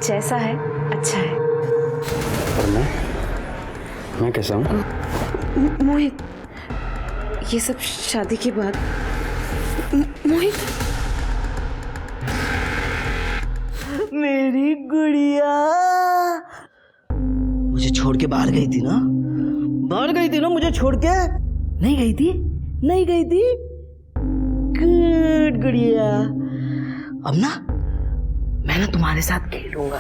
जैसा है अच्छा है। और मैं कैसा हूँ? मोहित, ये सब शादी के बाद। मोहित, मेरी गुड़िया मुझे छोड़ के बाहर गई थी ना? बाहर गई थी ना मुझे छोड़ के? नहीं गई थी? नहीं गई थी? गुड गुड़िया। अब ना मैं ना तुम्हारे साथ खेलूंगा,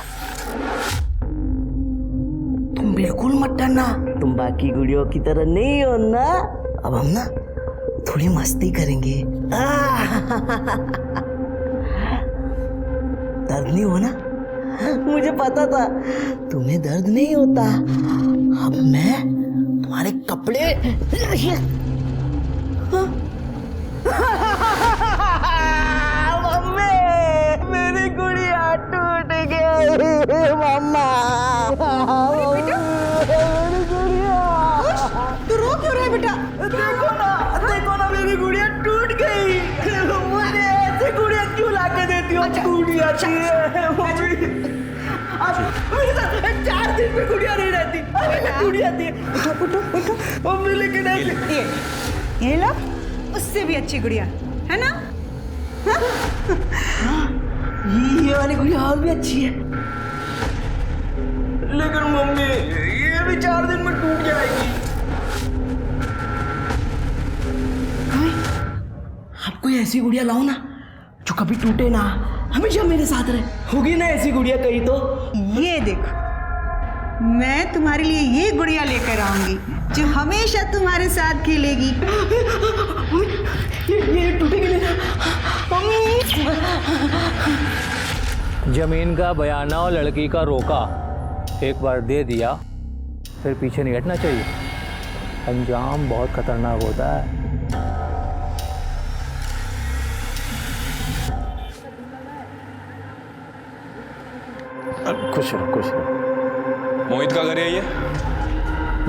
तुम बिल्कुल मत डरना, तुम बाकी गुड़ियों की तरह नहीं हो ना। अब हम ना थोड़ी मस्ती करेंगे। दर्द नहीं हो ना? मुझे पता था तुम्हें दर्द नहीं होता। अब मैं तुम्हारे कपड़े मम्मी, मेरी गुड़िया टूट गई। मम्मा, मेरी गुड़िया। तू रो क्यों रहा है बेटा? देखो ना मेरी गुड़िया टूट गई। मुझे ऐसी गुड़िया क्यों ला के देती हो? टूट जाती है मम्मी। अब मेरे साथ 4 दिन में गुड़िया नहीं रहती, टूट जाती है। उठो मम्मी, लेकिन ये लो, उससे भी अच्छी गुड़िया है ना? ये वाली गुड़िया और भी अच्छी है, लेकिन मम्मी ये भी 4 दिन में टूट जाएगी। आप कोई ऐसी गुड़िया लाओ ना जो कभी टूटे ना, हमेशा मेरे साथ रहे। होगी ना ऐसी गुड़िया कहीं तो? ये देखो, मैं तुम्हारे लिए ये गुड़िया लेकर आऊंगी जो हमेशा तुम्हारे साथ खेलेगी। ये टूटेगी नहीं। जमीन का बयाना और लड़की का रोका एक बार दे दिया फिर पीछे नहीं हटना चाहिए, अंजाम बहुत खतरनाक होता है। खुश रहो खुश रहो। मोहित का घर है ये?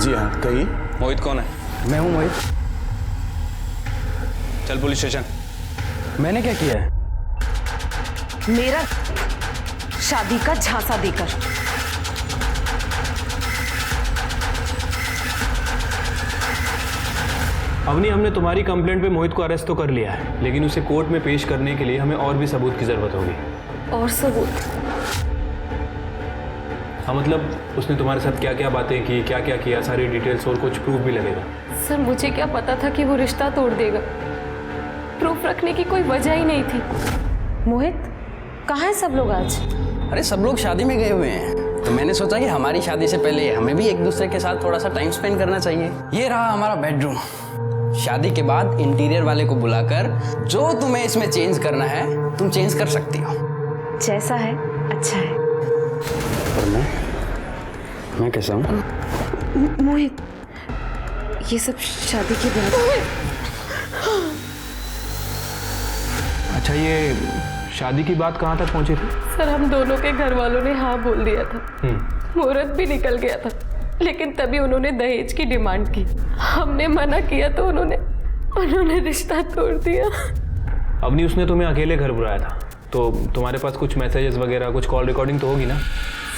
जी हाँ, कहिए। मोहित कौन है? मैं हूँ मोहित। चल पुलिस स्टेशन। मैंने क्या किया है? मेरा शादी का झांसा देकर। अवनी, हमने तुम्हारी कंप्लेंट पे मोहित को अरेस्ट तो कर लिया है, लेकिन उसे कोर्ट में पेश करने के लिए हमें और भी सबूत की जरूरत होगी। और सबूत? हाँ, मतलब उसने तुम्हारे साथ क्या क्या बातें की, क्या क्या किया, सारी डिटेल्स और कुछ प्रूफ भी लगेगा। सर, मुझे क्या पता था कि वो रिश्ता तोड़ देगा। प्रूफ रखने की कोई वजह ही नहीं थी। मोहित, कहाँ है सब लोग आज? अरे सब लोग शादी में गए हुए हैं, तो मैंने सोचा कि हमारी शादी से पहले हमें भी एक दूसरे के साथ थोड़ा सा टाइम स्पेंड करना चाहिए। ये रहा हमारा बेडरूम। शादी के बाद इंटीरियर वाले को बुलाकर जो तुम्हें इसमें चेंज करना है तुम चेंज कर सकती हो। जैसा है अच्छा है। और मैं कैसा हूँ? मोहित, ये सब शादी के बाद। अच्छा, ये शादी की बात कहाँ तक पहुँची थी? सर, हम दोनों के घर वालों ने हाँ बोल दिया था, मुहूर्त भी निकल गया था, लेकिन तभी उन्होंने दहेज की डिमांड की। हमने मना किया तो उन्होंने रिश्ता तोड़ दिया। अवनी, उसने तुम्हें अकेले घर बुलाया था, तो तुम्हारे पास कुछ मैसेजेस वगैरह, कुछ कॉल रिकॉर्डिंग तो होगी ना?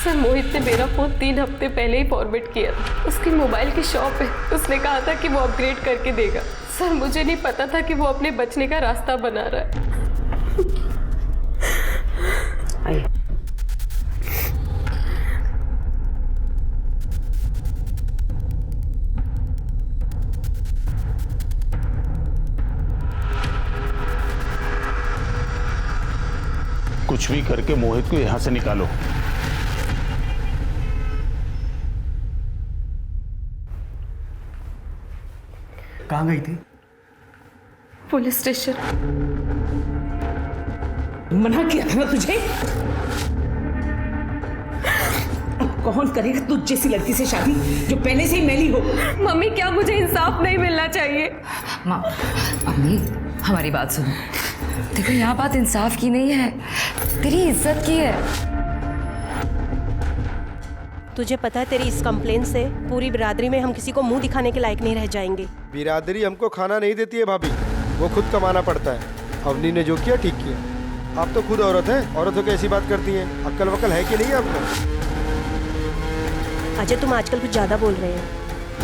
सर, मोहित ने मेरा फोन 3 हफ्ते पहले ही फॉरवर्ड किया था। उसकी मोबाइल की शॉप है, उसने कहा था कि वो अपग्रेड करके देगा। सर, मुझे नहीं पता था कि वो अपने बचने का रास्ता बना रहा है। आइए। कुछ भी करके मोहित को यहाँ से निकालो। कहाँ गई थी? Police station. मना किया था ना तुझे? कौन करेगा तुझ जैसी लड़की से शादी जो पहले से ही मैली हो? मम्मी, क्या मुझे इंसाफ नहीं मिलना चाहिए? माँ, अम्मी, हमारी बात सुनो। देखो, यहाँ बात इंसाफ की नहीं है, तेरी इज्जत की है। तुझे पता है तेरी इस कंप्लेन से पूरी बिरादरी में हम किसी को मुंह दिखाने के लायक नहीं रह जाएंगे। बिरादरी हमको खाना नहीं देती है भाभी, वो खुद कमाना पड़ता है। अवनी ने जो किया ठीक किया। आप तो खुद औरत हैं, औरतों की ऐसी बात करती हैं। अक्ल वक्ल है कि नहीं आपको? अजय तुम आजकल कुछ ज्यादा बोल रहे हैं।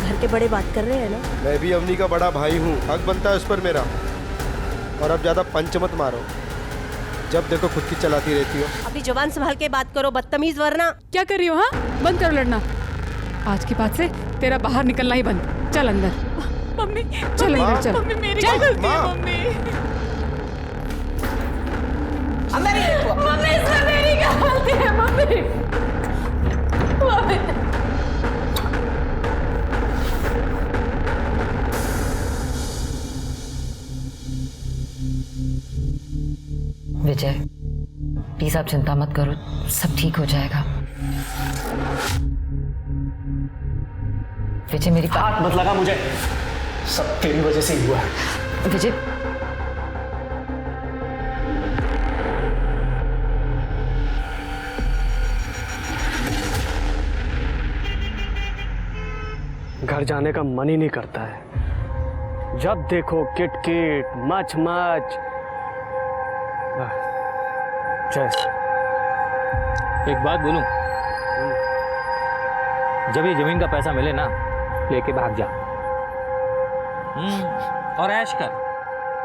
घर के बड़े बात कर रहे हैं ना। मैं भी अवनी का बड़ा भाई हूँ, हक बनता है उस पर मेरा। और अब ज्यादा पंच मत मारो, जब देखो खुद की चलाती रहती हो। अपनी जबान संभाल के बात करो, बदतमीज वरना। क्या कर रही हो? हाँ, बंद करो लड़ना। आज के बाद से तेरा बाहर निकलना ही बंद। चल अंदर। मम्मी चल अंदर चल। मम्मी मेरी गलती है मम्मी। मम्मी इसमें मेरी क्या गलती है मम्मी? मम्मी विजय प्लीज आप चिंता मत करो, सब ठीक हो जाएगा। विजय मेरी हाथ मत लगा मुझे, सब तेरी वजह से ही हुआ है। विजय घर जाने का मन ही नहीं करता है। जब देखो किट किट मच मच। एक बात बोलूं, जब ये जमीन का पैसा मिले ना, लेके भाग जा और ऐश कर,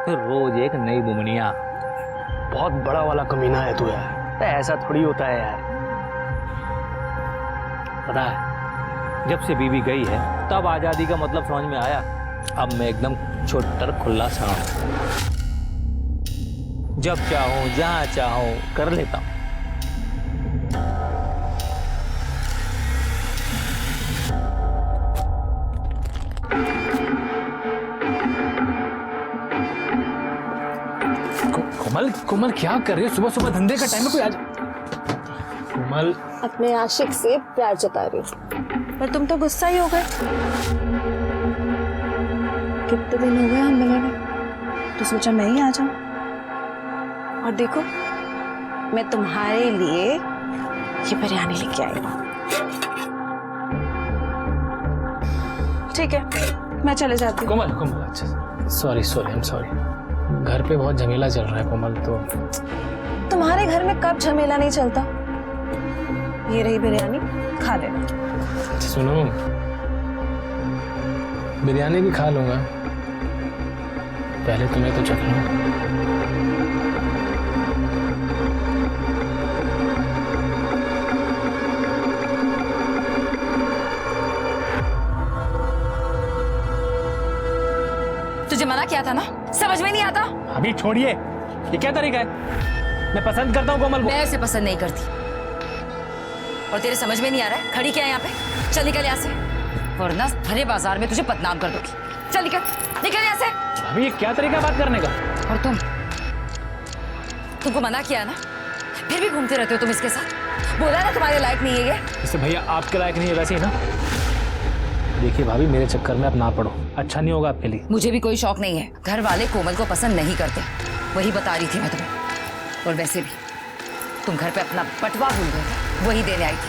फिर रोज एक नई बुमनिया। बहुत बड़ा वाला कमीना है तू यार, ऐसा थोड़ी होता है यार। पता है, जब से बीवी गई है तब आजादी का मतलब समझ में आया। अब मैं एकदम छोटर खुला सा हूं, जब चाहूं जहां चाहूं कर लेता हूं। कोमल कोमल क्या कर रही हो? सुबह सुबह धंधे का टाइम है, कोई आज। कोमल अपने आशिक से प्यार जता रही हूँ, पर तुम तो गुस्सा ही हो गए। कितने दिन हो गए हम मिले नहीं, तो सोचा मैं ही आ जाऊं। और देखो मैं तुम्हारे लिए ये बिरयानी लेके आई हूँ। ठीक है, मैं चले जाती हूँ। कोमल कोमल अच्छा sorry sorry I am sorry. घर पे बहुत झमेला चल रहा है कोमल। तो तुम्हारे घर में कब झमेला नहीं चलता? ये रही बिरयानी, खा लेना। सुनो, बिरयानी भी खा लूंगा, पहले तुम्हें तो चख लूं। तुझे मना किया था ना, समझ में नहीं आता। अभी छोड़िए, ये क्या तरीका है? मैं पसंद करता हूँ कोमल को। मैं उसे पसंद नहीं करती, और तेरे समझ में नहीं आ रहा है खड़ी क्या है यहाँ पे? चल निकल यहाँ से, वरना भरे बाजार में तुझे बदनाम कर दूंगी। चल निकल निकल यहाँ से। अभी ये क्या तरीका बात करने का? और तुमको मना किया ना, फिर भी घूमते रहते हो तुम इसके साथ। बोला ना तुम्हारे लायक नहीं है ये। जैसे भैया आपके लायक नहीं है वैसे ही ना। देखिए भाभी, मेरे चक्कर में आप ना पड़ो, अच्छा नहीं होगा आपके लिए। मुझे भी कोई शौक नहीं है, घर वाले कोमल को पसंद नहीं करते, वही बता रही थी मैं तुम्हें। और वैसे भी तुम घर पे अपना बटवा भूल गए थे, वही देने आई थी।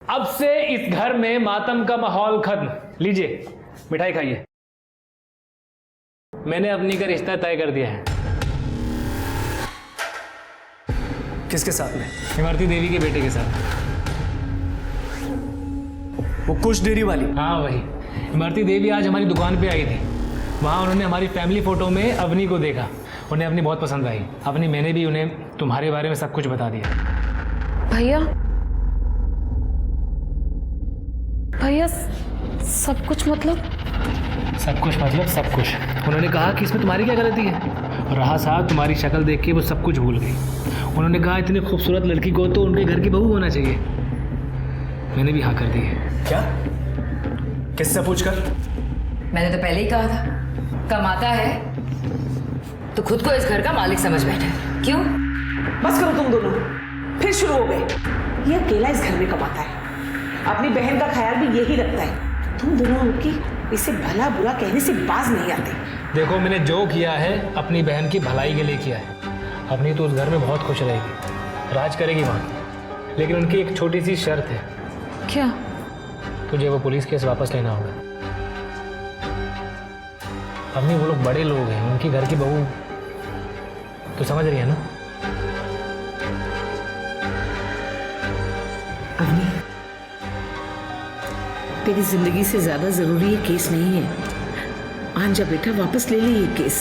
अब से इस घर में मातम का माहौल खत्म। लीजिए मिठाई खाइए। मैंने अपनी का रिश्ता तय कर दिया है। किसके साथ में? इमरती देवी के बेटे के साथ। वो कुछ देरी वाली? हाँ वही। इमरती देवी आज हमारी दुकान पे आई थी, वहाँ उन्होंने हमारी फैमिली फोटो में अवनी को देखा, उन्हें अपनी बहुत पसंद आई। अवनी, मैंने भी उन्हें तुम्हारे बारे में सब कुछ बता दिया। भैया भैया सब कुछ मतलब? सब कुछ मतलब सब कुछ। उन्होंने कहा कि इसमें तुम्हारी क्या गलती है। रहा साहब, तुम्हारी शक्ल देख के वो सब कुछ भूल गई। उन्होंने कहा इतनी खूबसूरत लड़की को तो उनके घर की बहू होना चाहिए। मैंने भी हाँ कर दी है। क्या? किससे पूछकर? मैंने तो पहले ही कहा था, कमाता है तो खुद को इस घर का मालिक समझ बैठा। क्यों? बस करो तुम दोनों, फिर शुरू हो गए। ये अकेला इस घर में कमाता है, अपनी बहन का ख्याल भी यही रखता है। तुम दोनों उनकी इसे भला बुरा कहने से बाज नहीं आते। देखो, मैंने जो किया है अपनी बहन की भलाई के लिए किया है। अपनी तो उस घर में बहुत खुश रहेगी, राज करेगी वहाँ। लेकिन उनकी एक छोटी सी शर्त है। क्या? तुझे वो पुलिस केस वापस लेना होगा। अम्मी वो लोग बड़े लोग हैं, उनकी घर की बहू, तो समझ रही है ना? अम्मी, तेरी जिंदगी से ज्यादा जरूरी ये केस नहीं है। आंजा बेटा, वापस ले ले ये केस।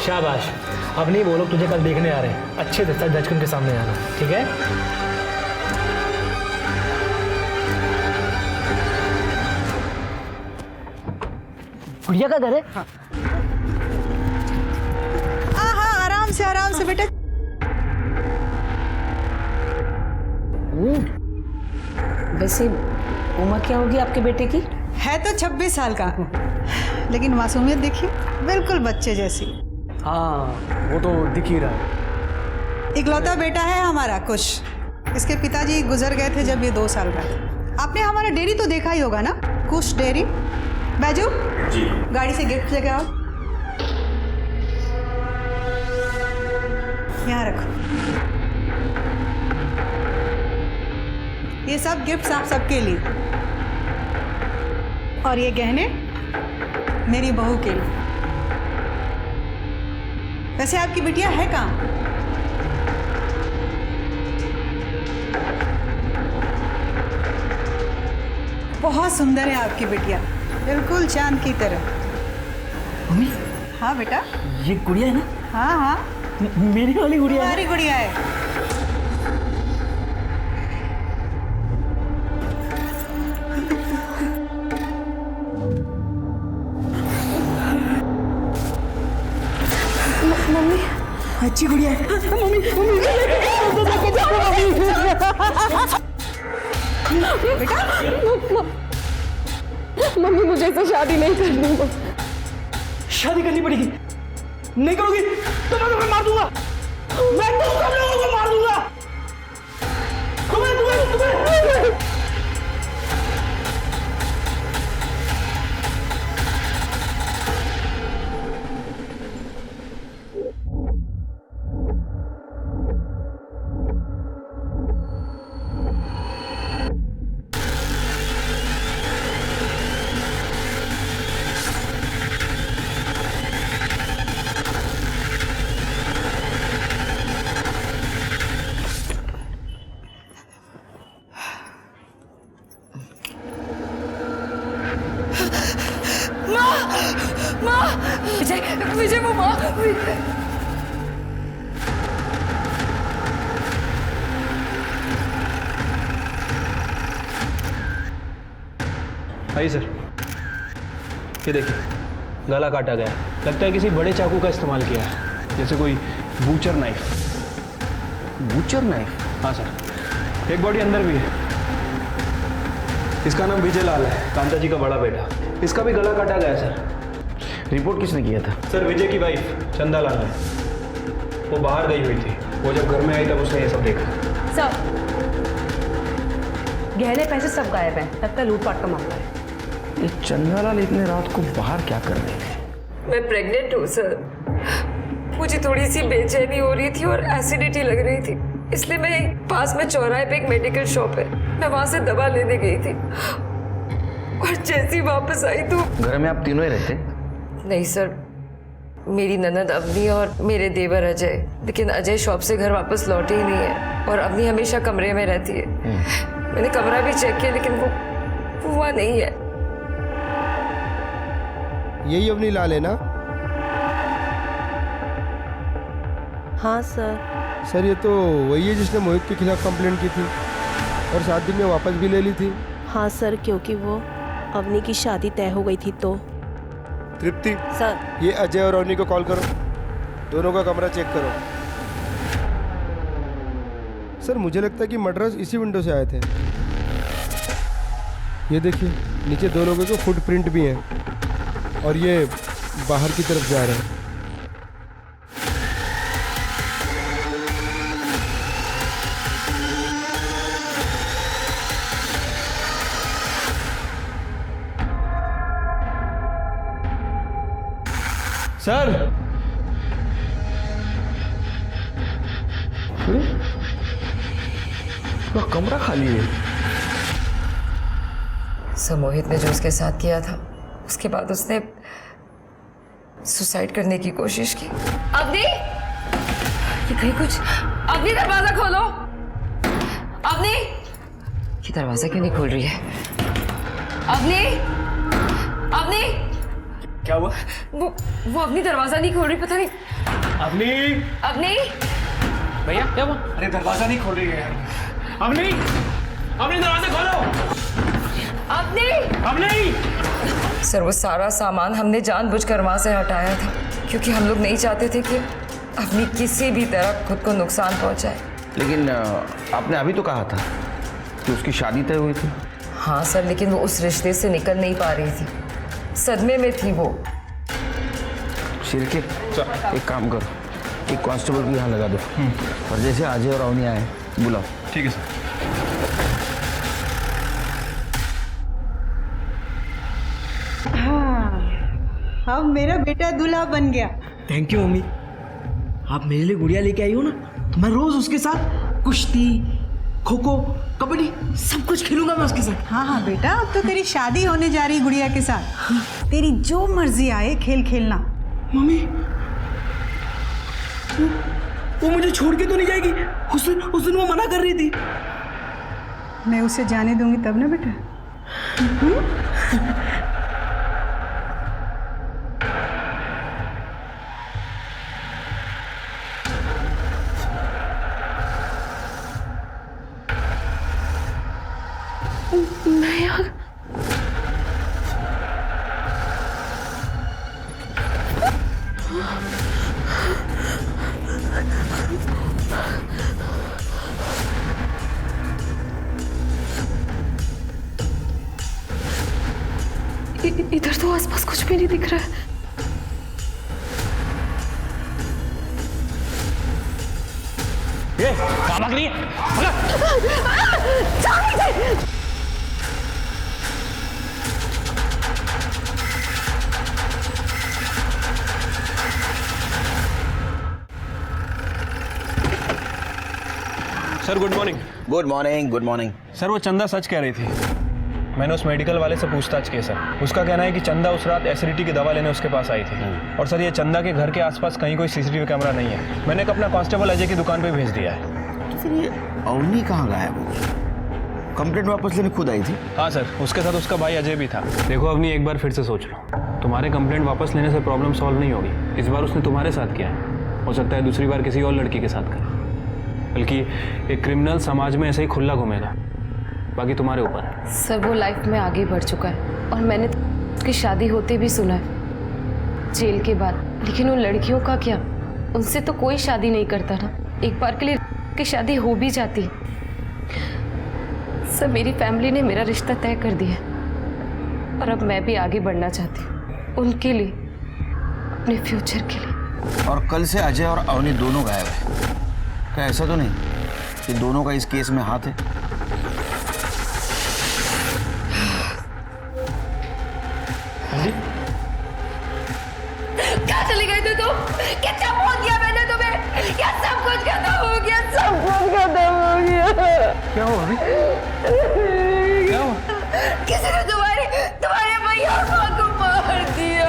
शाबाश। अब नहीं वो लोग तुझे कल देखने आ रहे हैं, अच्छे से जज के उनके सामने आना, ठीक है? गुड़िया का घर है? हाँ, आराम से बेटा। वैसे उम्र क्या होगी आपके बेटे की? है तो 26 साल का, लेकिन मासूमियत देखिए, बिल्कुल बच्चे जैसी। हाँ, वो तो दिख ही रहा है। इकलौता बेटा है हमारा कुश। इसके पिताजी गुजर गए थे जब ये 2 साल का था। आपने हमारा डेयरी तो देखा ही होगा ना, कुश डेयरी। बैजू जी, गाड़ी से गिफ्ट लेके आओ। यहाँ रखो, ये सब गिफ्ट्स आप सबके लिए, और ये गहने मेरी बहू के लिए। वैसे आपकी बिटिया है कहाँ? बहुत सुंदर है आपकी बिटिया, बिल्कुल चांद की तरह। मम्मी, हाँ बेटा, ये गुड़िया है ना? हाँ हाँ, मेरी वाली गुड़िया है। हमारी गुड़िया है। मम्मी, अच्छी गुड़िया है। मम्मी, मम्मी मुझे तो शादी नहीं करनी। शादी करनी पड़ेगी। नहीं करोगी तो मैं तुम्हें मार दूंगा। मैं तुम सब लोगों को मार दूंगा। तुम्हें विजय वो माँ। आइए सर, ये देखिए, गला काटा गया। लगता है किसी बड़े चाकू का इस्तेमाल किया है, जैसे कोई बूचर नाइफ। Butcher knife? हाँ सर। एक बॉडी अंदर भी है। इसका नाम विजय लाल है, कांता जी का बड़ा बेटा। इसका भी गला काटा गया सर। रिपोर्ट किसने किया था? सर विजय की वाइफ चंदा लाल ने। वो बाहर गई हुई थी, वो जब घर में आई तब उसने ये सब देखा। सर, गहने पैसे सब गायब हैं, लगता है लूटपाट का मामला है। ये चंदा लाल इतने रात को बाहर क्या कर रहे थे? मैं प्रेग्नेंट हूँ सर। मुझे थोड़ी सी बेचैनी हो रही थी और एसिडिटी लग रही थी, इसलिए मैं पास में चौराहे पे एक मेडिकल शॉप है, मैं वहां से दवा लेने गई थी। और जैसी वापस आई तो घर में आप तीनों ही रहते? नहीं सर, मेरी ननद अवनी और मेरे देवर अजय, लेकिन अजय शॉप से घर वापस लौटे ही नहीं है और अवनी हमेशा कमरे में रहती है। मैंने कमरा भी चेक किया लेकिन वो वहाँ नहीं है। यही अवनी लाल है ना? हाँ सर। सर ये तो वही है जिसने मोहित के खिलाफ कंप्लेंट की थी और 7 दिन में वापस भी ले ली थी। हाँ सर, क्योंकि वो अवनी की शादी तय हो गई थी तो। तृप्ति सर, ये अजय और अवनी को कॉल करो, दोनों का कमरा चेक करो। सर मुझे लगता है कि मर्डरर्स इसी विंडो से आए थे। ये देखिए, नीचे 2 लोगों के फुटप्रिंट भी हैं और ये बाहर की तरफ जा रहे हैं। सर, कमरा खाली है। सर मोहित ने जो उसके साथ किया था उसके बाद उसने सुसाइड करने की कोशिश की। अवनी, ये कहीं कुछ। अवनी दरवाजा खोलो। अवनी, ये दरवाजा क्यों नहीं खोल रही है? अवनी, अवनी, क्या हुआ? वो अवनी दरवाजा नहीं खोल रही, पता नहीं। अवनी, अवनी, भैया क्या हुआ? अरे दरवाजा नहीं खोल रही है यार। अवनी, अवनी दरवाजा खोलो। अवनी, अवनी। सर वो सारा सामान हमने जानबूझकर वहाँ से हटाया था क्योंकि हम लोग नहीं चाहते थे कि अवनी किसी भी तरह खुद को नुकसान पहुँचाए। लेकिन आपने अभी तो कहा था कि उसकी शादी तय हुई थी। हाँ सर, लेकिन वो उस रिश्ते से निकल नहीं पा रही थी, सदमे में थी वो। शिरके, एक काम करो, एक कांस्टेबल को यहाँ लगा दो और जैसे अजय और अवनी आए बुलाओ। ठीक है सर। हाँ, अब मेरा बेटा दूल्हा बन गया। थैंक यू मम्मी, आप मेरे लिए गुड़िया लेके आई हो ना, तो मैं रोज उसके साथ कुश्ती, खो खो, कबड्डी सब कुछ खेलूंगा मैं उसके साथ। हाँ हाँ बेटा, अब तो तेरी शादी होने जा रही गुड़िया के साथ। तेरी जो मर्जी आए खेल खेलना। मम्मी, वो मुझे छोड़ के तो नहीं जाएगी? उस दिन वो मना कर रही थी। मैं उसे जाने दूंगी तब ना बेटा। इधर तो आसपास कुछ भी नहीं दिख रहा है। ये कहाँ भाग रही है? Sir good morning. Good morning. Good morning. Sir वो चंदा सच कह रही थी। मैंने उस मेडिकल वाले से पूछताछ की सर। उसका कहना है कि चंदा उस रात एसिडिटी की दवा लेने उसके पास आई थी। और सर ये चंदा के घर के आसपास कहीं कोई सीसीटीवी कैमरा नहीं है। मैंने अपना कांस्टेबल अजय की दुकान पे भेज दिया है। तो फिर ये अवनी कहाँ गायब हो? कंप्लेंट वापस लेने खुद आई थी? हाँ सर, उसके साथ उसका भाई अजय भी था। देखो अवनी, एक बार फिर से सोच लो, तुम्हारे कंप्लेंट वापस लेने से प्रॉब्लम सॉल्व नहीं होगी। इस बार उसने तुम्हारे साथ किया है, हो सकता है दूसरी बार किसी और लड़की के साथ करे। बल्कि एक क्रिमिनल समाज में ऐसे ही खुला घूमेगा। बाकी तुम्हारे ऊपर है। सर वो लाइफ में आगे बढ़ चुका है और मैंने उसकी शादी होते भी सुना है जेल के बाद। लेकिन उन लड़कियों का क्या, उनसे तो कोई शादी नहीं करता ना। एक बार के लिए की शादी हो भी जाती। सर मेरी फैमिली ने मेरा रिश्ता तय कर दिया और अब मैं भी आगे बढ़ना चाहती हूँ उनके लिए, अपने फ्यूचर के लिए। और कल से अजय और अवनी दोनों गायब है। क्या ऐसा तो नहीं कि दोनों का इस केस में हाथ है? क्या चली गई थी तुम? कितना फोन किया मैंने तुम्हें? क्या सब कुछ खत्म हो गया? सब कुछ खत्म हो गया। क्या हुआ अभी? क्या हुआ? किसी ने तुम्हारे भैया और माँ को मार दिया।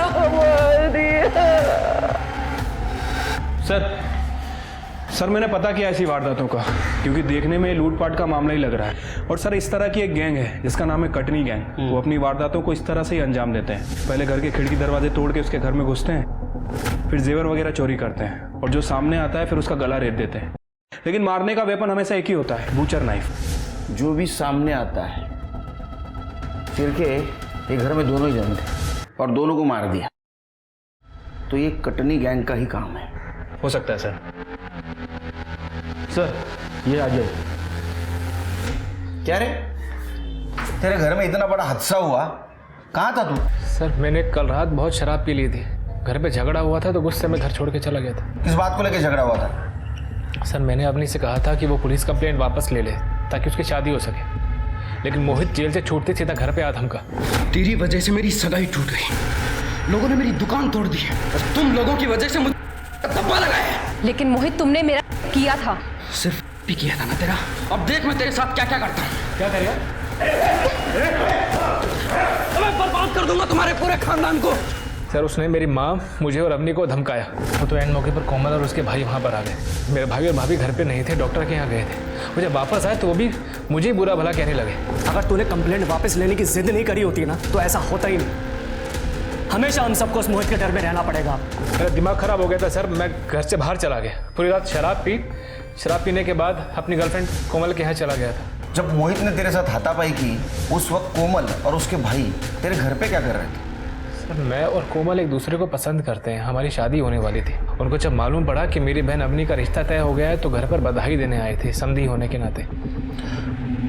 सर मैंने पता किया ऐसी वारदातों का, क्योंकि देखने में लूटपाट का मामला ही लग रहा है। और सर इस तरह की एक गैंग है जिसका नाम है कटनी गैंग। वो अपनी वारदातों को इस तरह से ही अंजाम देते हैं। पहले घर के खिड़की दरवाजे तोड़ के उसके घर में घुसते हैं, फिर जेवर वगैरह चोरी करते हैं और जो सामने आता है फिर उसका गला रेत देते हैं। लेकिन मारने का वेपन हमेशा एक ही होता है, बूचर नाइफ। जो भी सामने आता है, फिर के एक घर में दोनों ही जन थे और दोनों को मार दिया, तो ये कटनी गैंग का ही काम है। हो सकता है सर। सर ये अजय। क्या रे, तेरे घर में इतना बड़ा हादसा हुआ, कहाँ था तू? सर मैंने कल रात बहुत शराब पी ली थी, घर पे झगड़ा हुआ था तो गुस्से में घर छोड़ के चला गया था। किस बात को लेकर झगड़ा हुआ था? सर मैंने अपनी से कहा था कि वो पुलिस कंप्लेंट वापस ले ले ताकि उसकी शादी हो सके, लेकिन मोहित जेल से छूटते सीधा घर पे आ धमका। तेरी वजह से मेरी सगाई टूट गई, लोगों ने मेरी दुकान तोड़ दी है और तुम लोगों की वजह से मुझे धब्बा लगाया। लेकिन मोहित तुमने मेरा किया था। सिर्फ भी किया था ना तेरा। अब देख मैं तेरे साथ क्या क्या करता हूँ। क्या करेगा? मैं बर्बाद कर दूंगा तुम्हारे पूरे खानदान को। सर उसने मेरी माँ, मुझे और अवनी को धमकाया। वो तो एंड मौके पर कोमल और उसके भाई वहाँ पर आ गए। मेरे भाई और भाभी घर पे नहीं थे, डॉक्टर के यहाँ गए थे। वो जब वापस आए तो वो भी मुझे ही बुरा भला कहने लगे। अगर तूने कंप्लेंट वापस लेने की जिद नहीं करी होती ना तो ऐसा होता ही नहीं। हमेशा हम सबको उस मोहित के डर में रहना पड़ेगा। मेरा दिमाग खराब हो गया था सर, मैं घर से बाहर चला गया। पूरी रात शराब पीने के बाद अपनी गर्लफ्रेंड कोमल के यहाँ चला गया था। जब मोहित ने तेरे साथ हाथापाई की उस वक्त कोमल और उसके भाई तेरे घर पे क्या कर रहे थे? सर मैं और कोमल एक दूसरे को पसंद करते हैं, हमारी शादी होने वाली थी। उनको जब मालूम पड़ा कि मेरी बहन अवनी का रिश्ता तय हो गया है तो घर पर बधाई देने आए थे, समधी होने के नाते।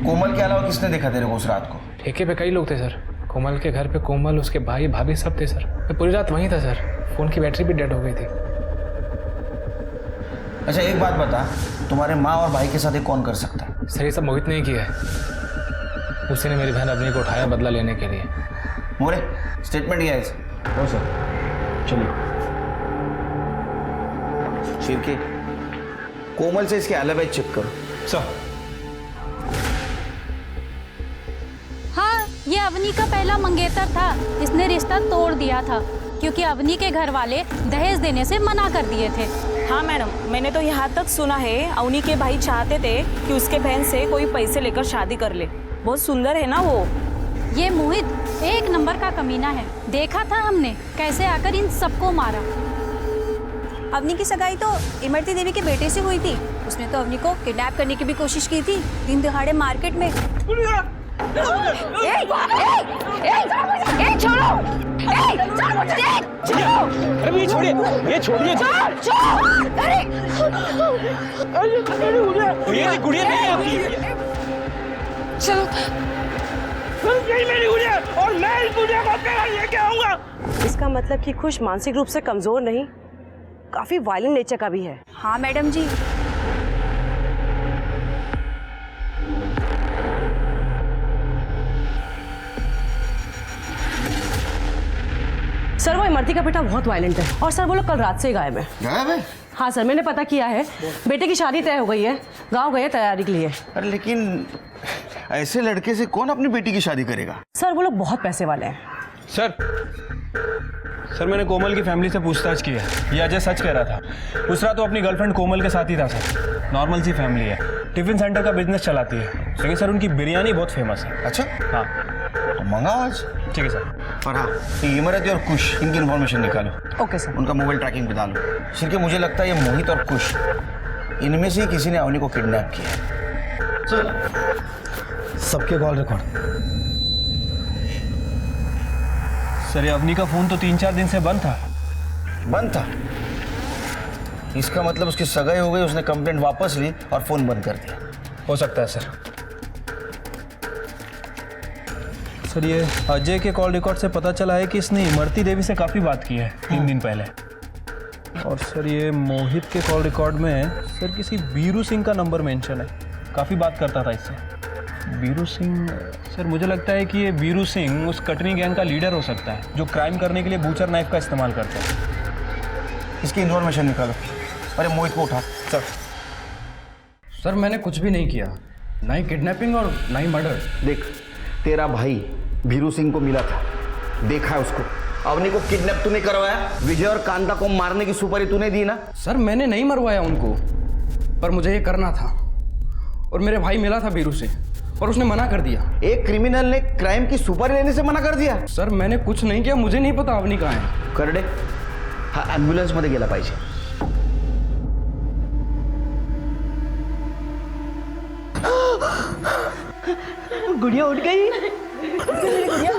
कोमल के अलावा किसने देखा तेरे को उस रात को? ठेके पे कई लोग थे सर। कोमल के घर पे कोमल, उसके भाई भाभी सब थे सर। मैं पूरी रात वहीं था सर। फ़ोन की बैटरी भी डेड हो गई थी। अच्छा एक बात बता, तुम्हारे माँ और भाई के साथ ये कौन कर सकता है? सर ये सब मोहित ने ही किया है। उसी ने मेरी बहन अवनी को उठाया बदला लेने के लिए। मोरे स्टेटमेंट दिया है। हो सर, चलिए। शिरके, कोमल से इसके एलिबाई चेक करो। सर। हाँ, ये अवनी का पहला मंगेतर था। इसने रिश्ता तोड़ दिया था क्योंकि अवनी के घर वाले दहेज देने से मना कर दिए थे। हाँ मैडम, मैंने तो यहाँ तक सुना है अवनी के भाई चाहते थे कि उसके बहन से कोई पैसे लेकर शादी कर ले। बहुत सुंदर है ना वो। ये मोहित एक नंबर का कमीना है। देखा था हमने कैसे आकर इन सबको मारा। अवनी की सगाई तो इमरती देवी के बेटे से हुई थी। उसने तो अवनी को किडनैप करने की भी कोशिश की थी दिन दहाड़े मार्केट में। अरे छोड़िए, ये छोड़िए। ये गुड़िया नहीं है आपकी। चलो यही मेरी गुड़िया और मैं इस गुड़िया को अपने घर लेके आऊंगा। इसका मतलब कि खुश मानसिक रूप से कमजोर नहीं, काफी वायलेंट नेचर का भी है। हाँ मैडम जी। सर वो इमरती का बेटा बहुत वायलेंट है और सर वो लोग कल रात से ही गायब है। गायब है? हाँ सर, मैंने पता किया है। बेटे की शादी तय हो गई है, गाँव गए तैयारी के लिए। अरे लेकिन ऐसे लड़के से कौन अपनी बेटी की शादी करेगा? सर वो लोग बहुत पैसे वाले हैं। सर मैंने कोमल की फैमिली से पूछताछ की है। ये अजय सच कह रहा था। उस रात तो अपनी गर्लफ्रेंड कोमल के साथ ही था सर। नॉर्मल सी फैमिली है, टिफिन सेंटर का बिजनेस चलाती है। लेकिन सर उनकी बिरयानी बहुत फेमस है। अच्छा हाँ तो मंगाओ आज। ठीक है सर। और हाँ, ये इमरती और कुश इनकी इन्फॉर्मेशन निकालो। Okay sir. उनका मोबाइल ट्रैकिंग पे डालो। सिर्फ मुझे लगता है ये मोहित और कुश इनमें से किसी ने अवनी को किडनैप किया है। सर सबके कॉल रिकॉर्ड। सर ये अवनी का फोन तो 3-4 दिन से बंद था। बंद था? इसका मतलब उसकी सगाई हो गई, उसने कंप्लेंट वापस ली और फोन बंद कर दिया। हो सकता है सर। सर ये अजय के कॉल रिकॉर्ड से पता चला है कि इसने इमरती देवी से काफ़ी बात की है 3 दिन पहले। और सर ये मोहित के कॉल रिकॉर्ड में सर किसी बीरू सिंह का नंबर मेंशन है। काफ़ी बात करता था इससे। बीरू सिंह, सर मुझे लगता है कि ये बीरू सिंह उस कटनी गैंग का लीडर हो सकता है जो क्राइम करने के लिए बूचर नाइफ का इस्तेमाल करता है। इसकी इन्फॉर्मेशन निकालो। अरे मोहित को उठा। सर मैंने कुछ भी नहीं किया, ना ही किडनैपिंग और ना ही मर्डर। देख, तेरा भाई भीरू सिंह को मिला था, देखा है उसको। अवनी को किडनैप तूने करवाया, विजय और कांता को मारने की सुपारी तूने दी ना? सर मैंने नहीं मरवाया उनको, पर मुझे ये करना था। और मेरे भाई मिला था बीरू से और उसने मना कर दिया। एक क्रिमिनल ने क्राइम की सुपारी लेने से मना कर दिया? सर मैंने कुछ नहीं किया, मुझे नहीं पता अवनी कहाँ है। करडे हा ॲम्ब्युलन्स मध्ये गेला पाहिजे। गुड़िया उठ गई। गुड़िया,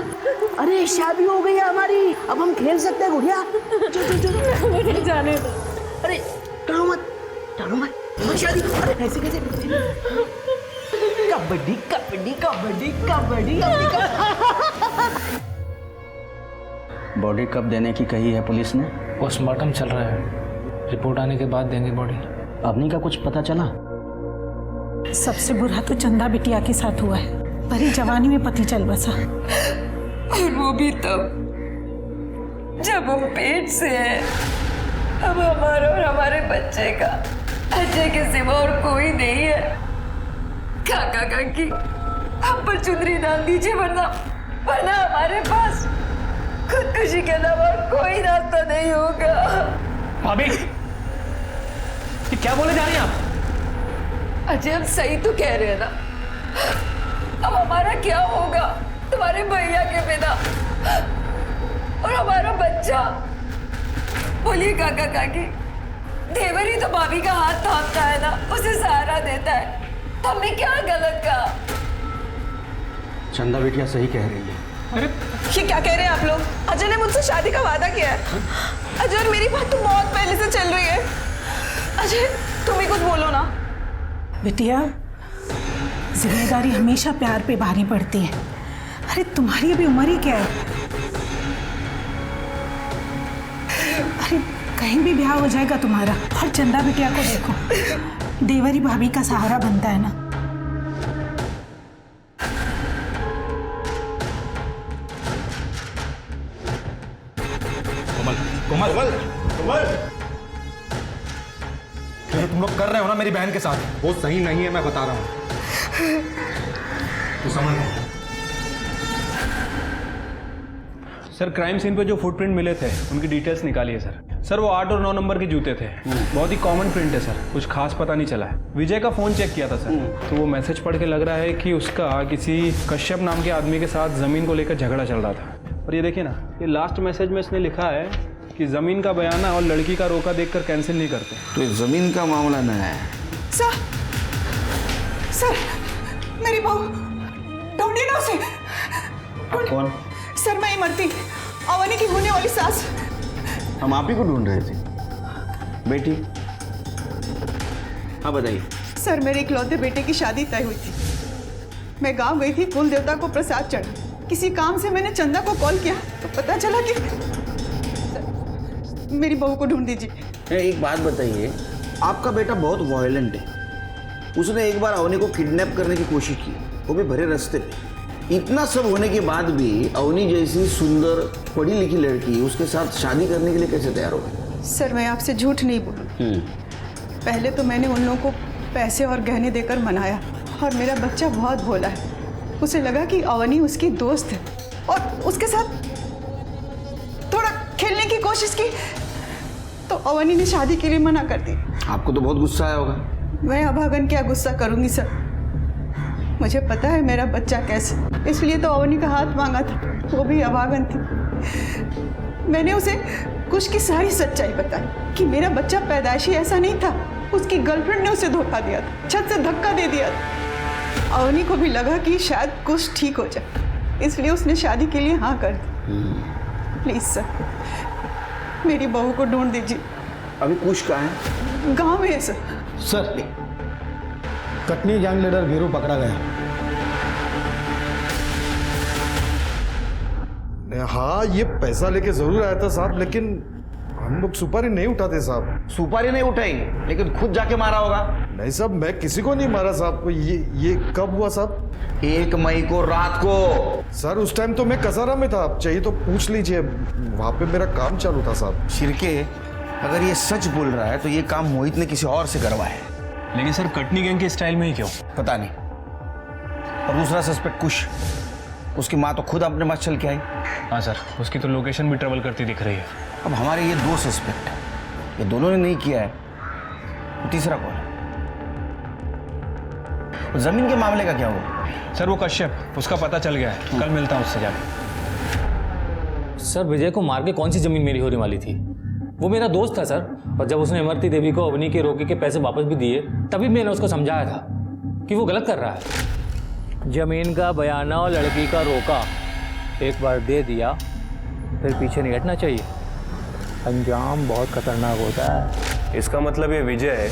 अरे शादी हो गई है हमारी, अब हम खेल सकते हैं गुड़िया। चल जाने दो। अरे टालो मत, शादी। अरे ऐसे कैसे? कबड्डी कबड्डी कबड्डी कबड्डी। बॉडी कब देने की कही है पुलिस ने? पोस्टमार्टम चल रहा है, रिपोर्ट आने के बाद देंगे बॉडी। अवनी का कुछ पता चला? सबसे बुरा तो चंदा बिटिया के साथ हुआ है। भरी जवानी में पति चल बसा, और वो भी तब जब हम पेट से हैं। अब हमारा और हमारे बच्चे का अजय के सिवा और कोई नहीं है। काका काकी, आप पर चुनरी डाल दीजिए वरना वरना हमारे पास खुदकुशी के अलावा कोई रास्ता नहीं होगा। भाभी, ये क्या बोले जा रही हैं आप? अजय, हम सही तो कह रहे हैं ना? अब हमारा क्या होगा तुम्हारे भैया के बिना? और हमारा बच्चा? बोलिए काका काकी, देवर ही तो भाभी का हाथ थामता है ना, उसे सहारा देता है। तो हमने क्या गलत कहा? चंदा बेटिया सही कह रही है। ये क्या कह रहे हैं आप लोग? अजय ने मुझसे शादी का वादा किया है। अजय और मेरी बात तो बहुत पहले से चल रही है। अजय, तुम ही कुछ बोलो ना। बिटिया, जिम्मेदारी हमेशा प्यार पे भारी पड़ती है। अरे तुम्हारी अभी उम्र ही क्या है? अरे कहीं भी ब्याह हो जाएगा तुम्हारा। और चंदा बिटिया को देखो, देवरी भाभी का सहारा बनता है ना। कोमल, जो तुम लोग कर रहे हो ना मेरी बहन के साथ, वो सही नहीं है, मैं बता रहा हूं। तू समझ लो। सर, क्राइम सीन पे जो फुटप्रिंट मिले थे उनकी डिटेल्स निकालिए सर। सर, वो 8 और 9 नंबर के जूते थे। बहुत ही कॉमन प्रिंट है सर, कुछ खास पता नहीं चला है। विजय का फ़ोन चेक किया था सर, तो वो मैसेज पढ़ के लग रहा है कि उसका किसी कश्यप नाम के आदमी के साथ ज़मीन को लेकर झगड़ा चल रहा था। और ये देखिए ना, ये लास्ट मैसेज में इसने लिखा है कि ज़मीन का बयाना और लड़की का रोका देखकर कैंसिल नहीं करते। तो ये ज़मीन का मामला न है। सर, मेरी बहू, ढूंढिए ना उसे। कौन? सर, मैं इमरती, अवनी की होने वाली सास। हम आप ही को ढूंढ रहे थे बेटी। हाँ बताइए। सर, मेरे इकलौते बेटे की शादी तय हुई थी। मैं गांव गई थी कुल देवता को प्रसाद चढ़ा। किसी काम से मैंने चंदा को कॉल किया तो पता चला कि मेरी बहू को ढूंढ दीजिए। एक बात बताइए, आपका बेटा बहुत वायलेंट है। उसने एक बार अवनी को किडनैप करने की कोशिश की, वो भी भरे रास्ते पे। इतना सब होने के बाद भी अवनी जैसी सुंदर पढ़ी लिखी लड़की उसके साथ शादी करने के लिए कैसे तैयार हो गई? सर, मैं आपसे झूठ नहीं बोलूं। पहले तो मैंने उन लोगों को पैसे और गहने देकर मनाया, और मेरा बच्चा बहुत भोला है। उसे लगा कि अवनी उसकी दोस्त है और उसके साथ थोड़ा खेलने की कोशिश की, तो अवनी ने शादी के लिए मना कर दी। आपको तो बहुत गुस्सा आया होगा। मैं अभागन क्या गुस्सा करूंगी सर, मुझे पता है मेरा बच्चा कैसे, इसलिए तो अवनी का हाथ मांगा था, वो भी अभागन थी। मैंने उसे कुछ की सारी सच्चाई बताई कि मेरा बच्चा पैदाइशी ऐसा नहीं था, उसकी गर्लफ्रेंड ने उसे धोखा दिया था, छत से धक्का दे दिया था। अवनी को भी लगा कि शायद कुछ ठीक हो जाए, इसलिए उसने शादी के लिए हाँ कर दी। प्लीज सर, मेरी बहू को ढूंढ दीजिए। अभी कुछ कहाँ है? गाँव में है sir. Sir, Katni gang leader Veeru पकड़ा गया। हाँ, ये पैसा लेके जरूर आया था साहब, लेकिन हम लोग सुपारी नहीं उठाते साहब। सुपारी नहीं उठाई, लेकिन खुद जाके मारा होगा। नहीं साहब, मैं किसी को नहीं मारा साहब। ये कब हुआ साहब? 1 मई को रात को। सर, उस टाइम तो मैं कसारा में था, आप चाहिए तो पूछ लीजिए, वहाँ पे मेरा काम चालू था साहब। शिरके, अगर ये सच बोल रहा है तो ये काम मोहित ने किसी और से करवाया है। लेकिन सर, कटनी गैंग के स्टाइल में ही क्यों? पता नहीं। और दूसरा सस्पेक्ट कुश, उसकी माँ तो खुद अपने पास चल के आई। हाँ सर, उसकी तो लोकेशन भी ट्रेवल करती दिख रही है। अब हमारे ये 2 सस्पेक्ट हैं, ये दोनों ने नहीं किया है, तो तीसरा कौन है? जमीन के मामले का क्या हुआ? सर, वो कश्यप, उसका पता चल गया है, कल मिलता हूँ उससे जाके। सर, विजय को मार के कौन सी जमीन मेरी होने वाली थी? वो मेरा दोस्त था सर, और जब उसने इमरती देवी को अवनी के रोके के पैसे वापस भी दिए, तभी मैंने उसको समझाया था कि वो गलत कर रहा है। जमीन का बयाना और लड़की का रोका एक बार दे दिया, फिर पीछे नहीं हटना चाहिए। अंजाम बहुत खतरनाक होता है। इसका मतलब ये विजय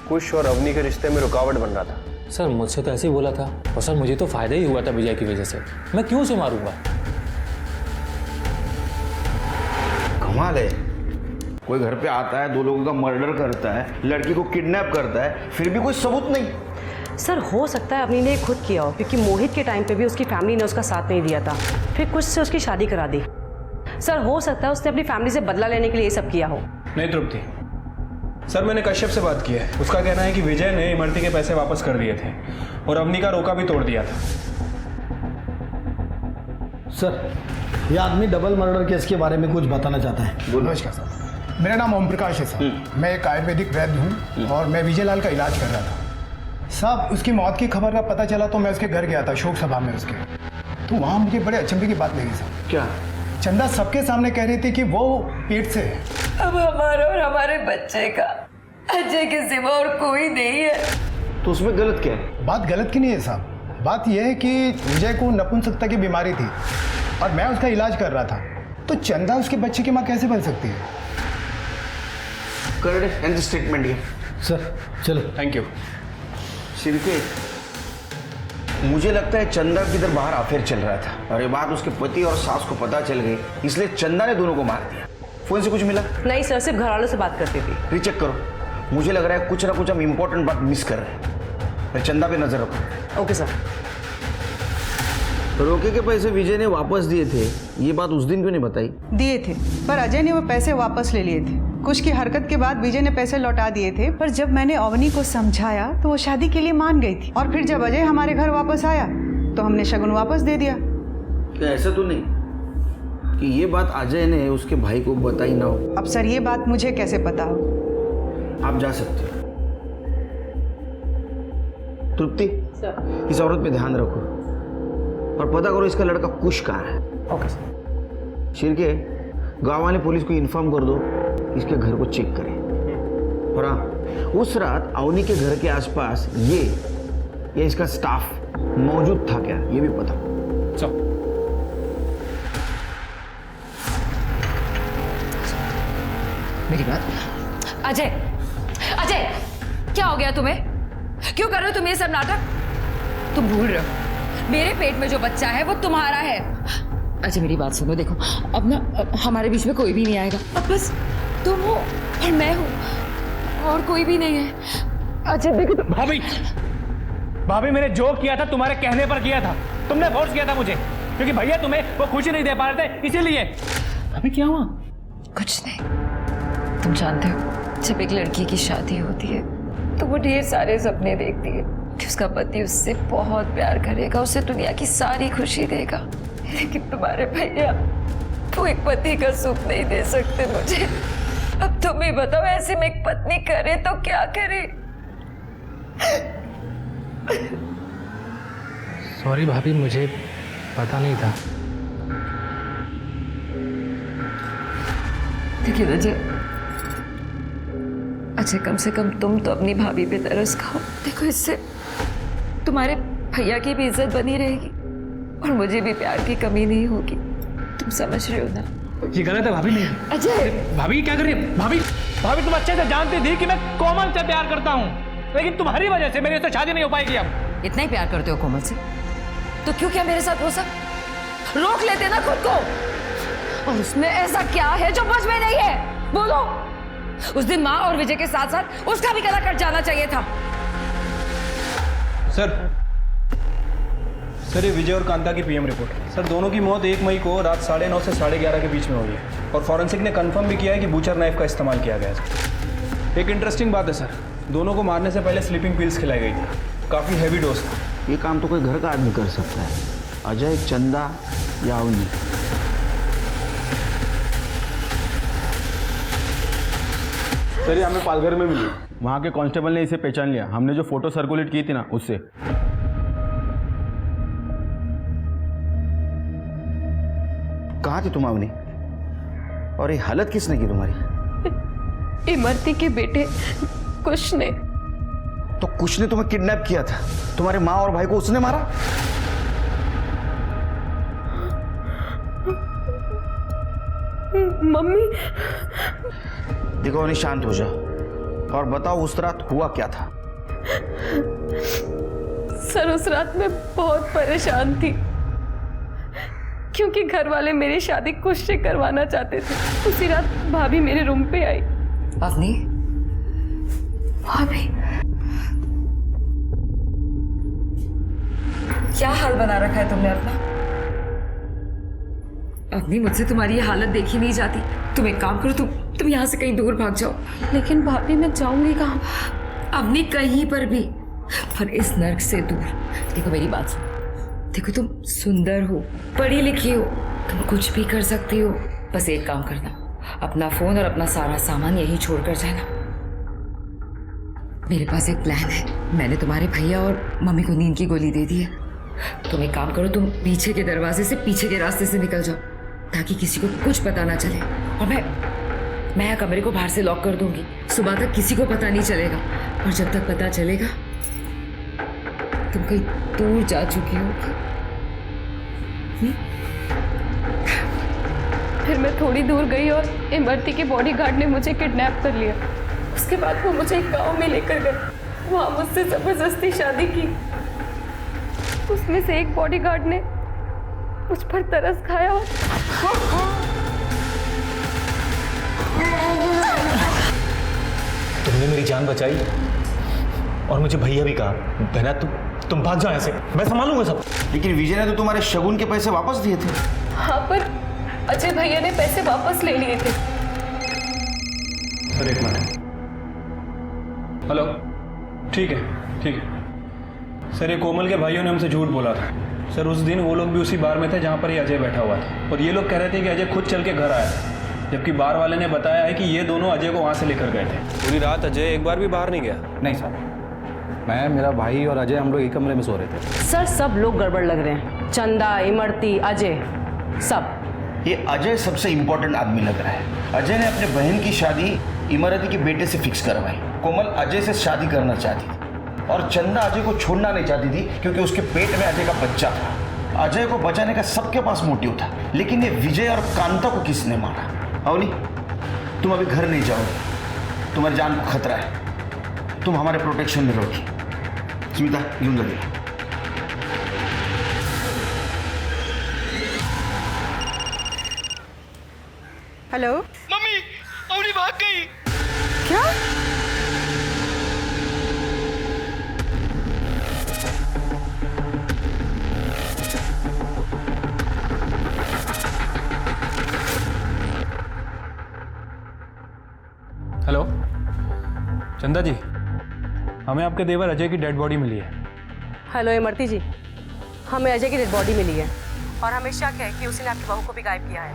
कुश और अवनी के रिश्ते में रुकावट बन रहा था। सर, मुझसे तो ऐसे ही बोला था, और सर मुझे तो फायदा ही हुआ था विजय की वजह से। मैं क्यों उसे मारूंगा? कमाल है, कोई घर पे आता है, 2 लोगों का मर्डर करता है, लड़की को किडनैप करता है, फिर भी कोई सबूत नहीं। सर, हो सकता है अवनी ने खुद किया हो, क्योंकि मोहित के टाइम पे भी उसकी फैमिली ने उसका साथ नहीं दिया था, फिर कुछ से उसकी शादी करा दी। सर, हो सकता है उसने अपनी फैमिली से बदला लेने के लिए ये सब किया हो। नहीं तृप्ति, सर मैंने कश्यप से बात की है, उसका कहना है कि विजय ने इमरती के पैसे वापस कर दिए थे और अवनी का रोका भी तोड़ दिया था। सर, ये आदमी डबल मर्डर केस के बारे में कुछ बताना चाहता है। नमस्कार सर, मेरा नाम ओम प्रकाश है सर। मैं एक आयुर्वेदिक वैद्य हूँ और मैं विजय लाल का इलाज कर रहा था। साहब, उसकी मौत की खबर का पता चला तो मैं उसके घर गया था, शोक सभा में उसके। तो वहाँ मुझे बड़े अचंभे की बात लगी सर। क्या? चंदा सबके सामने कह रही थी कि वो पेट से है। अब हमारा और हमारे बच्चे का अजय के सिवा और कोई नहीं है। तो उसमें गलत क्या है? बात गलत की नहीं है साहब। बात यह है कि विजय को नपुंसकता की बीमारी थी और मैं उसका इलाज कर रहा था, तो चंदा उसके बच्चे की माँ कैसे बन सकती है? कर स्टेटमेंट ये सर। चलो, थैंक यू। शिरके, मुझे लगता है चंदा किधर बाहर अफेयर चल रहा था और ये बात उसके पति और सास को पता चल गई, इसलिए चंदा ने दोनों को मार दिया। फोन से कुछ मिला? नहीं सर, सिर्फ घर वालों से बात करती थी। रीचेक करो, मुझे लग रहा है कुछ ना कुछ हम इंपॉर्टेंट बात मिस कर रहे हैं। मैं चंदा पे नजर रखूं। Okay sir. रोके के पैसे विजय ने वापस दिए थे, ये बात उस दिन क्यों नहीं बताई? दिए थे, पर अजय ने वो पैसे वापस ले लिए थे। कुछ की हरकत के बाद विजय ने पैसे लौटा दिए थे, पर जब मैंने अवनी को समझाया तो वो शादी के लिए मान गई थी। और फिर जब अजय हमारे घर वापस आया तो हमने शगुन वापस दे दिया। क्या ऐसा तो नहीं कि ये बात अजय ने उसके भाई को बताई ना हो? अब सर, ये बात मुझे कैसे पता हो? आप जा सकते हो। तृप्ति, इस औरत पे ध्यान रखो और पता करो इसका लड़का कुश कहाँ है। Okay sir. शिरके, गाँव वाले पुलिस को इन्फॉर्म कर दो, इसके घर को चेक करें। और हाँ, उस रात अवनी के घर के आसपास ये इसका स्टाफ मौजूद था क्या, ये भी पता। चल। मेरी बात, अजय, अजय, क्या हो गया तुम्हें? क्यों कर रहे हो तुम ये सब नाटक? तुम भूल रहे हो मेरे पेट में जो बच्चा है वो तुम्हारा है। अच्छा मेरी बात सुनो, देखो अब ना हमारे बीच में कोई भी नहीं आएगा। अब बस तुम हो और मैं हूँ और कोई भी नहीं है। अच्छा देखो भाभी, भाभी मैंने जो किया था तुम्हारे कहने पर किया था। तुमने फोर्स किया था मुझे, क्योंकि भैया तुम्हें वो खुशी नहीं दे पा रहे थे, इसीलिए। भाभी क्या हुआ? कुछ नहीं। तुम जानते हो जब एक लड़की की शादी होती है तो वो ढेर सारे सपने देखती है कि उसका पति उससे बहुत प्यार करेगा, उसे दुनिया की सारी खुशी देगा। लेकिन तुम्हारे भैया वो एक पति का सुख नहीं दे सकते मुझे। अब तुम ही बताओ, ऐसे में एक पत्नी करे तो क्या करे? सॉरी भाभी, मुझे पता नहीं था। देखिए अजय, अच्छा कम से कम तुम तो अपनी भाभी पे तरस खाओ। देखो इससे तुम्हारे भैया की भी इज्जत बनी रहेगी और मुझे भी प्यार की कमी नहीं होगी। तुम समझ रहे हो ना? ये गलत है भाभी। नहीं अजय, भाभी क्या कर रही है? भाभी, भाभी तुम अच्छे से जानती थी कि मैं कोमल से प्यार करता हूँ, लेकिन तुम्हारी वजह से मेरी तो शादी नहीं हो पाएगी। अब इतना ही प्यार करते हो कोमल से तो क्यों क्या मेरे साथ वो सब रोक लेते ना खुद को? और उसमें ऐसा क्या है जो मुझ में नहीं है? बोलो। उस दिन माँ और विजय के साथ साथ उसका भी गला कट जाना चाहिए था। सर ये विजय और कांता की पीएम रिपोर्ट। सर दोनों की मौत 1 मई को रात 9:30 से 11:30 के बीच में हुई है और फॉरेंसिक ने कंफर्म भी किया है कि बूचर नाइफ का इस्तेमाल किया गया है। एक इंटरेस्टिंग बात है सर, दोनों को मारने से पहले स्लीपिंग पिल्स खिलाई गई थी। काफ़ी हैवी डोज था। ये काम तो कोई घर का आदमी कर सकता है, अजय, चंदा या अवनी। सर ये हमें पालघर में मिली, वहाँ के कांस्टेबल ने इसे पहचान लिया। हमने जो फोटो सर्कुलेट की थी ना उससे। कहाँ थी तुम अवनी? और ये हालत किसने की तुम्हारी? इमरती के बेटे कुश ने। तो कुश ने तुम्हें किडनैप किया था? तुम्हारे माँ और भाई को उसने मारा? मम्मी। देखो अवनी, शांत हो जाओ और बताओ उस रात हुआ क्या था? सर उस रात मैं बहुत परेशान थी क्योंकि घर वाले मेरी शादी कुश से करवाना चाहते थे। उसी रात भाभी मेरे रूम पे आई। अवनी, भाभी क्या हाल बना रखा है तुमने अपना? अवनी मुझसे तुम्हारी ये हालत देखी नहीं जाती। तुम एक काम करो, तुम यहाँ से कहीं दूर भाग जाओ। लेकिन भाभी मैं जाऊंगी कहाँ? अवनी कहीं पर भी, पर इस नर्क से दूर। देखो मेरी बात सुनो, देखो तुम सुंदर हो, पढ़ी लिखी हो, तुम कुछ भी कर सकती हो। बस एक काम करना, अपना फोन और अपना सारा सामान यहीं छोड़कर जाना। मेरे पास एक प्लान है। मैंने तुम्हारे भैया और मम्मी को नींद की गोली दे दी है। तुम एक काम करो, तुम पीछे के दरवाजे से, पीछे के रास्ते से निकल जाओ ताकि किसी को कुछ पता ना चले। और मैं कमरे को बाहर से लॉक कर दूंगी। सुबह तक किसी को पता नहीं चलेगा, और जब तक पता चलेगा तुम कहीं दूर जा चुकी हो। फिर मैं थोड़ी दूर गई और इमरती के बॉडीगार्ड ने मुझे किडनैप कर लिया। उसके बाद वो मुझे एक गांव में लेकर गए। वहाँ मुझसे जबरदस्ती शादी की। उसमें से एक बॉडीगार्ड ने मुझ पर तरस खाया। तुमने मेरी जान बचाई और मुझे भैया भी कहा, बहना तुम भाग जाओ ऐसे, मैं संभालूंगा सब। लेकिन विजय ने तो तुम्हारे शगुन के पैसे वापस दिए थे। हाँ, पर अजय भैया ने पैसे वापस ले लिए थे। सर एक मिनट। हेलो, ठीक है ठीक है सर, ये कोमल के भाइयों ने हमसे झूठ बोला था सर। उस दिन वो लोग भी उसी बार में थे जहाँ पर ये अजय बैठा हुआ था, और ये लोग कह रहे थे कि अजय खुद चल के घर आया था, जबकि बार वाले ने बताया है कि ये दोनों अजय को वहाँ से लेकर गए थे। पूरी रात अजय एक बार भी बाहर नहीं गया। नहीं सर, मैं, मेरा भाई और अजय हम लोग एक कमरे में सो रहे थे। सर सब लोग गड़बड़ लग रहे हैं, चंदा, इमरती, अजय, सब। ये अजय सबसे इम्पोर्टेंट आदमी लग रहा है। अजय ने अपने बहन की शादी इमरती के बेटे से फिक्स करवाई। कोमल अजय से शादी करना चाहती थी, और चंदा अजय को छोड़ना नहीं चाहती थी क्योंकि उसके पेट में अजय का बच्चा था। अजय को बचाने का सबके पास मोटिव था, लेकिन ये विजय और कांता को किसने मारा? अवनी, तुम अभी घर नहीं जाओगे, तुम्हारी जान को खतरा है, तुम हमारे प्रोटेक्शन में रहोगी। स्मिता, यूं लगे। हेलो मम्मी, अवनी भाग गई। क्या? हेलो चंदा जी, हमें आपके देवर अजय की डेड बॉडी मिली है। हेलो इमरती जी, हमें अजय की डेड बॉडी मिली है और हमें शक है कि उसने आपकी बहू को भी गायब किया है।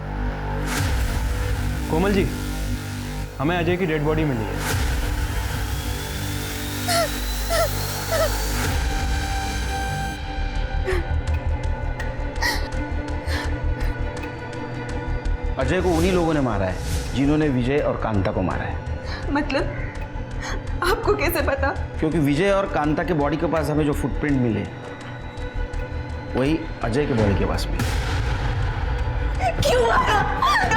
कोमल जी, हमें अजय की डेड बॉडी मिली है। अजय को उन्हीं लोगों ने मारा है जिन्होंने विजय और कांता को मारा है। मतलब आपको कैसे पता? क्योंकि विजय और कांता के बॉडी के पास हमें जो फुटप्रिंट मिले वही अजय के बॉडी के पास मिले। क्यों मारा?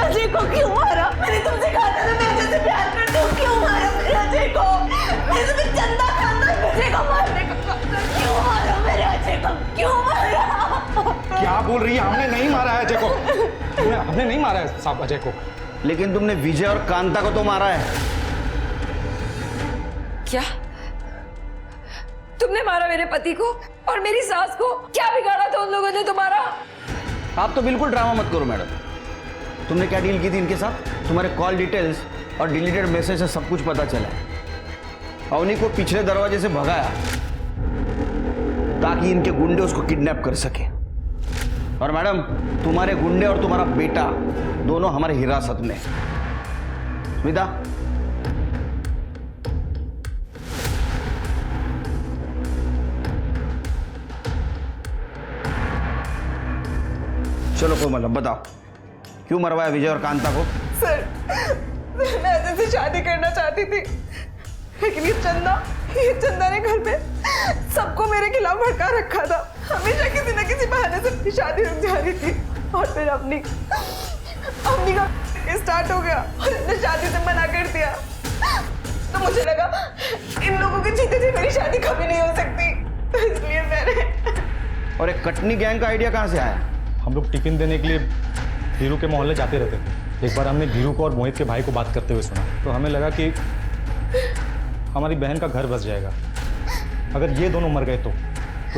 अजय को क्यों मारा? मैंने तुमसे कहा था ना मैं अजय से प्यार करती हूँ। क्यों मारा मेरे अजय को? मैंने तुम्हें चंदा खाना अजय को मारने का कहा था। क्यों मारा मेरे अजय को? क्यों मारा? क्या बोल रही है? हमने नहीं मारा है अजय को। हमने नहीं मारा है साहब अजय को। लेकिन तुमने विजय और कांता को तो मारा है। क्या तुमने मारा मेरे पति को और मेरी सास को? क्या बिगाड़ा था उन लोगों ने तुम्हारा? आप तो बिल्कुल ड्रामा मत करो मैडम। तुमने क्या डील की थी इनके साथ? तुम्हारे कॉल डिटेल्स और डिलीटेड मैसेज से सब कुछ पता चला है। अवनी को पिछले दरवाजे से भगाया ताकि इनके गुंडे उसको किडनैप कर सके। और मैडम, तुम्हारे गुंडे और तुम्हारा बेटा दोनों हमारे हिरासत में। स्मिता, चलो कोमल, अब बताओ क्यों मरवाया विजय और कांता को? सर, मैं अजय से शादी करना चाहती थी, लेकिन ये चंदा ने घर में सबको मेरे खिलाफ भड़का रखा था। हमेशा किसी न किसी बहाने से अपनी शादी रुक जा रही थी, और फिर अपनी का स्टार्ट हो गया और इसने शादी से मना कर दिया। तो मुझे लगा इन लोगों के जीते जी मेरी शादी कभी नहीं हो सकती, तो इसलिए मैंने। और एक कटनी गैंग का आइडिया कहाँ से आया? हम लोग टिफिन देने के लिए धीरू के मोहल्ले जाते रहते थे। एक बार हमने धीरू को और मोहित के भाई को बात करते हुए सुना, तो हमें लगा कि हमारी बहन का घर बस जाएगा अगर ये दोनों मर गए तो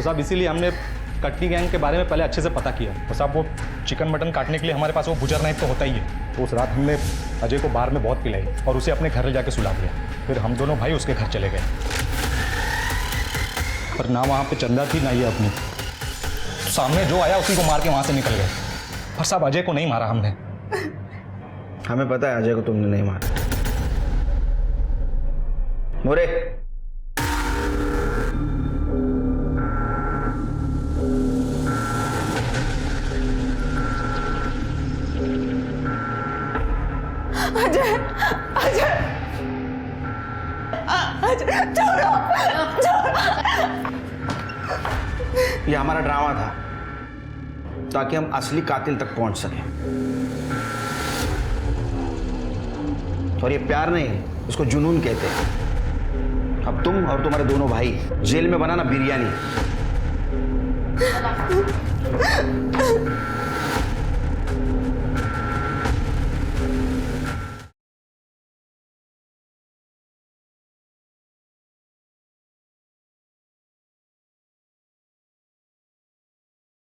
साहब इसीलिए हमने कटनी गैंग के बारे में पहले अच्छे से पता किया। तो साहब वो चिकन मटन काटने के लिए हमारे पास वो बुजर नाइफ तो होता ही है। तो उस रात हमने अजय को बाहर में बहुत पिलाई और उसे अपने घर ले जाके सुला दिया। फिर हम दोनों भाई उसके घर चले गए, पर ना वहाँ पे चंदा थी ना ये अपनी। सामने जो आया उसी को मार के वहां से निकल गए। पर साहब अजय को नहीं मारा हमने। हमें पता है अजय को तुमने नहीं मारा। मोरे, अजय अजय अजय छोड़ो ये हमारा ड्रामा था ताकि हम असली कातिल तक पहुंच सकें। और ये प्यार नहीं, इसको जुनून कहते हैं। अब तुम और तुम्हारे दोनों भाई जेल में बनाना बिरयानी।